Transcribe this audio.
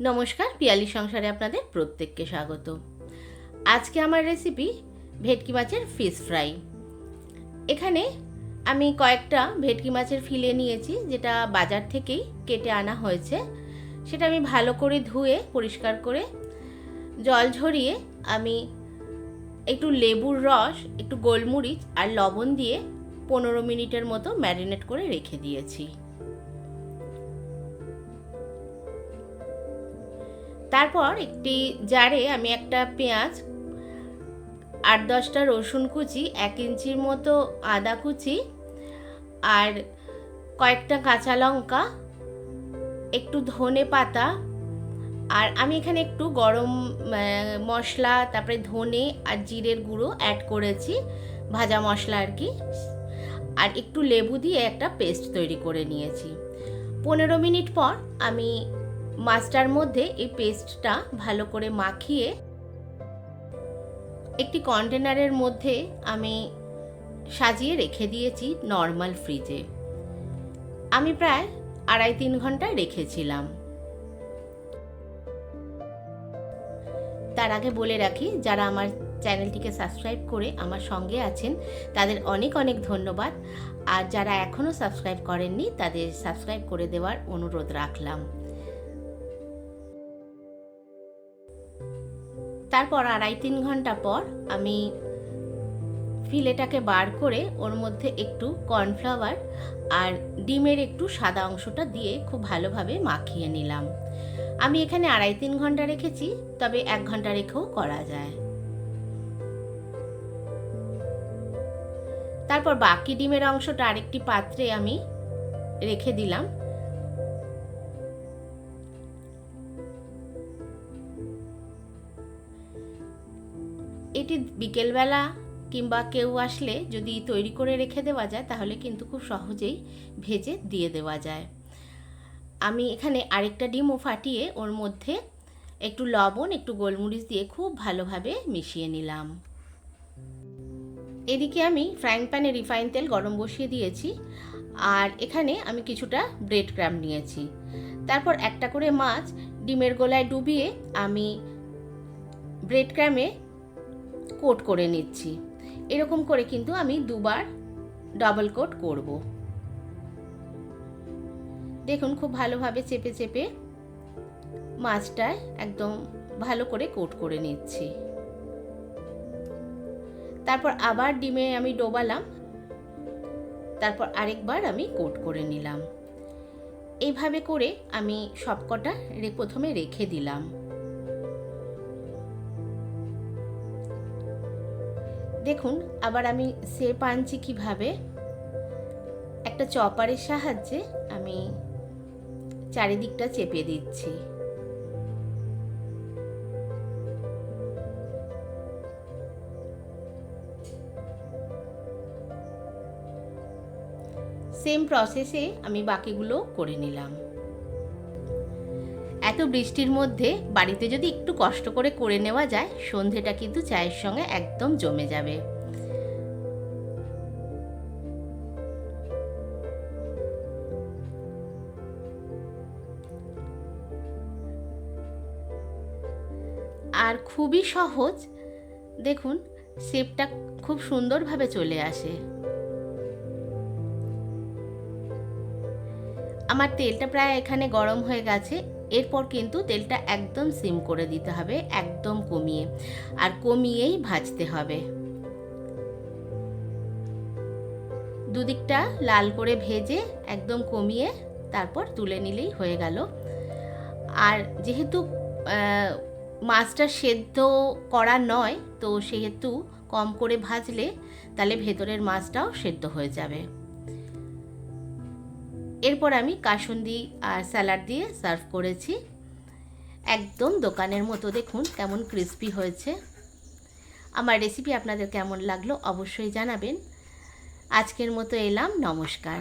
নমস্কার, পিয়ালি সংসারে আপনাদের প্রত্যেককে স্বাগত। আজকে আমার রেসিপি ভেটকি মাছের ফিশ ফ্রাই। এখানে আমি কয়েকটা ভেটকি মাছের ফিলে নিয়েছি, যেটা বাজার থেকেই কেটে আনা হয়েছে। সেটা আমি ভালো করে ধুয়ে পরিষ্কার করে জল ঝরিয়ে আমি একটু লেবুর রস, একটু গোলমরিচ আর লবণ দিয়ে 15 মিনিটের মতো ম্যারিনেট করে রেখে দিয়েছি। তারপর একটি জারে আমি একটা পেঁয়াজ, 8-10টা রসুন কুচি, 1 ইঞ্চির মতো আদা কুচি আর কয়েকটা কাঁচা লঙ্কা, একটু ধনে পাতা, আর আমি এখানে একটু গরম মশলা, তারপরে ধনে আর জিরের গুঁড়ো অ্যাড করেছি, ভাজা মশলা আর কি, আর একটু লেবু দিয়ে একটা পেস্ট তৈরি করে নিয়েছি। 15 মিনিট পর আমি মাছটার মধ্যে এই পেস্টটা ভালো করে মাখিয়ে একটি কন্টেনারের মধ্যে আমি সাজিয়ে রেখে দিয়েছি নর্মাল ফ্রিজে। আমি প্রায় 2.5-3 ঘন্টা রেখেছিলাম। তার আগে বলে রাখি, যারা আমার চ্যানেলটিকে সাবস্ক্রাইব করে আমার সঙ্গে আছেন তাদের অনেক অনেক ধন্যবাদ, আর যারা এখনও সাবস্ক্রাইব করেননি তাদের সাবস্ক্রাইব করে দেওয়ার অনুরোধ রাখলাম। তারপর 2.5-3 ঘন্টা পর আমি ফিলেটাকে বার করে ওর মধ্যে একটু কর্নফ্লাওয়ার আর ডিমের একটু সাদা অংশটা দিয়ে খুব ভালোভাবে মাখিয়ে নিলাম। আমি এখানে 2.5-3 ঘন্টা রেখেছি, তবে 1 ঘন্টা রেখেও করা যায়। তারপর বাকি ডিমের অংশটা আরেকটি পাত্রে আমি রেখে দিলাম। এটি বিকেলবেলা কিংবা কেউ আসলে যদি তৈরি করে রেখে দেওয়া যায় তাহলে কিন্তু খুব সহজেই ভেজে দিয়ে দেওয়া যায়। আমি এখানে আরেকটা ডিমও ফাটিয়ে ওর মধ্যে একটু লবণ, একটু গোলমরিচ দিয়ে খুব ভালোভাবে মিশিয়ে নিলাম। এদিকে আমি ফ্রাইং প্যানে রিফাইন তেল গরম বসিয়ে দিয়েছি, আর এখানে আমি কিছুটা ব্রেড ক্রাম্ব নিয়েছি। তারপর একটা করে মাছ ডিমের গোলায় ডুবিয়ে আমি ব্রেড ক্রামে কোট করে নিচ্ছি। এরকম করে কিন্তু আমি 2বার ডাবল কোট করব। দেখুন, খুব ভালোভাবে চেপে চেপে মাছটায় একদম ভালো করে কোট করে নিচ্ছি। তারপর আবার ডিমে আমি ডোবালাম, তারপর আরেকবার আমি কোট করে নিলাম। এইভাবে করে আমি সবকটা প্রথমে রেখে দিলাম। দেখুন, আবার আমি শেপ আনছি কিভাবে। একটা চপারের সাহায্যে আমি চারিদিকটা চেপে দিচ্ছি। সেম প্রসেসে আমি বাকিগুলো করে নিলাম। এত বৃষ্টির মধ্যে বাড়িতে যদি একটু কষ্ট করে করে নেওয়া যায়, সন্ধেটা কিন্তু চায়ের সঙ্গে একদম জমে যাবে। আর খুবই সহজ, দেখুন শেপটা খুব সুন্দরভাবে চলে আসে। আমার তেলটা প্রায় এখানে গরম হয়ে গেছে। এরপর কিন্তু তেলটা একদম সিম করে দিতে হবে, একদম কমিয়ে, আর কমিয়েই ভাজতে হবে। দুদিকটা লাল করে ভেজে একদম কমিয়ে তারপর তুলে নিলেই হয়ে গেল। আর যেহেতু মাছটা সেদ্ধ করা নয়, তো সেহেতু কম করে ভাজলে তাহলে ভেতরের মাছটাও সেদ্ধ হয়ে যাবে। এরপর আমি কাসুন্দি আর স্যালাড দিয়ে সার্ভ করেছি। একদম দোকানের মতো, দেখুন কেমন ক্রিস্পি হয়েছে। আমার রেসিপি আপনাদের কেমন লাগলো অবশ্যই জানাবেন। আজকের মতো এলাম, নমস্কার।